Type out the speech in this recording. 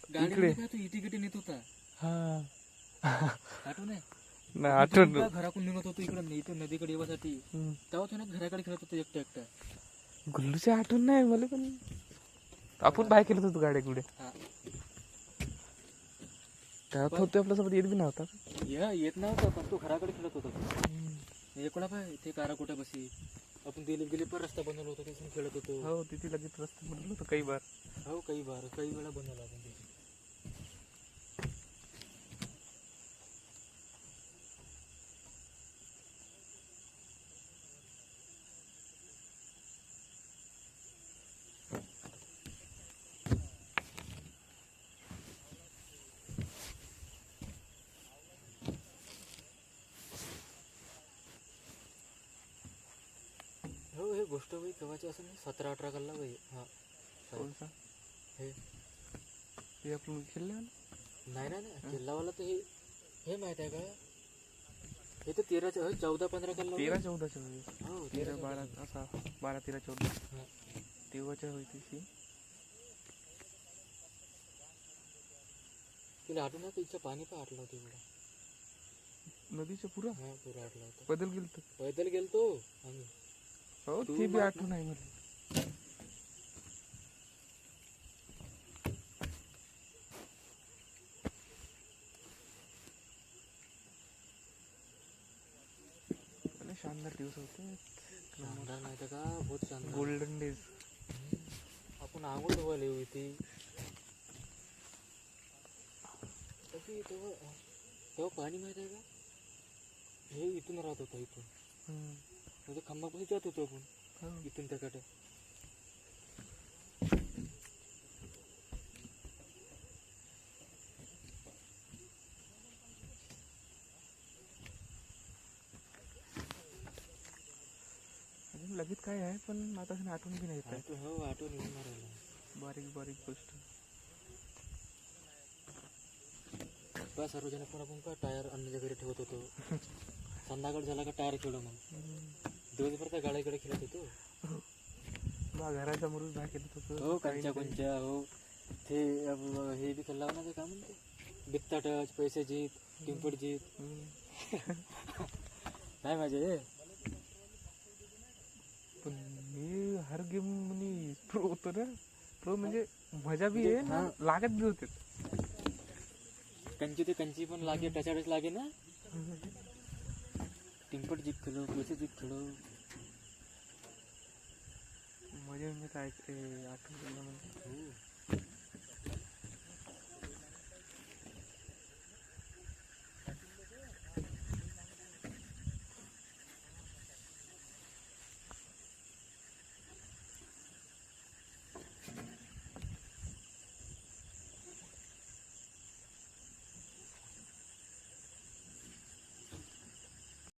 इकडे तू इटी गिटी नेत होता हा आठवण आहे नाही आठवण घराकडून निघत होतो इकडे इथे नदीकडे येण्यासाठी तेव्हा तू ना घराकडे खेळत होतो एकटा एकटा गुल्लूची आठवण नाही मला पण आपण बाय केलं होतो गाड्या गुड्या हा त्यात होते आपल्यासोबत येत बी नव्हता येत नव्हता पण तू घराकडे खेळत होता एकोणा पाय ते कारा कुठे बसी आपण दिली गेली पण रस्ता बनवला होता तिथून खेळत होतो हो तिथे लगेच रस्ता बनवलं होतं काही बार हो काही वेळा बनवला आपण तिथे हो हे गोष्ट बाई केव्हाची असं 17-18 कल्ला बाई हा कोणता हे ते आपण खेळले नाही किल्लावाला तर हे माहित आहे का हे तर 14-15 कल्ला 13-14च्या हो 13-12 असा 12-13-14 तेव्हाच्या होती ती तिला आठवण आहे तिचं पाणी पण आटलं होतं एवढं नदीच्या पुरा हा पुरा आटलं होतं पैदल गेलतो आम्ही हो ती बी आठवण आहे मला शानदार दिवस होते शानदार नाही तर का बहुत शानदार गोल्डन डेज आपण आंघोळ धुवायला येऊ इथे तेव्हा पाणी माहित आहे का हे इथून राहत होतं इथून खंबापासून जात होतो आपण इथून त्याकडे लगेच काय आहे पण आता आठवण बी नाही येत हो आठवण येणार बारीक गोष्ट का सर्वजण पण आपण का टायर अन्नाच्या घरी ठेवत होतो संध्याकाळ झाला का टायर खेळू मग दिवसभर त्या गाड्याकडे खेळत होतो घराच्या मरूच बाहेर खेळत होतो हो कोणच्या हो ते हे बी खेळला ना ते काय म्हणते बित्ता टच पैसे जीत टिंपट जीत नाही माझे पण मी हर गेम म्हणजे प्रो होतो ना प्रो म्हणजे मजा बी आहे ना लागत बी होते कंची पण लागे टचाटच लागे ना टिंपट जीत खेळो पैसे जीत खेळो मजा म्हणजे काय आठवण म्हणजे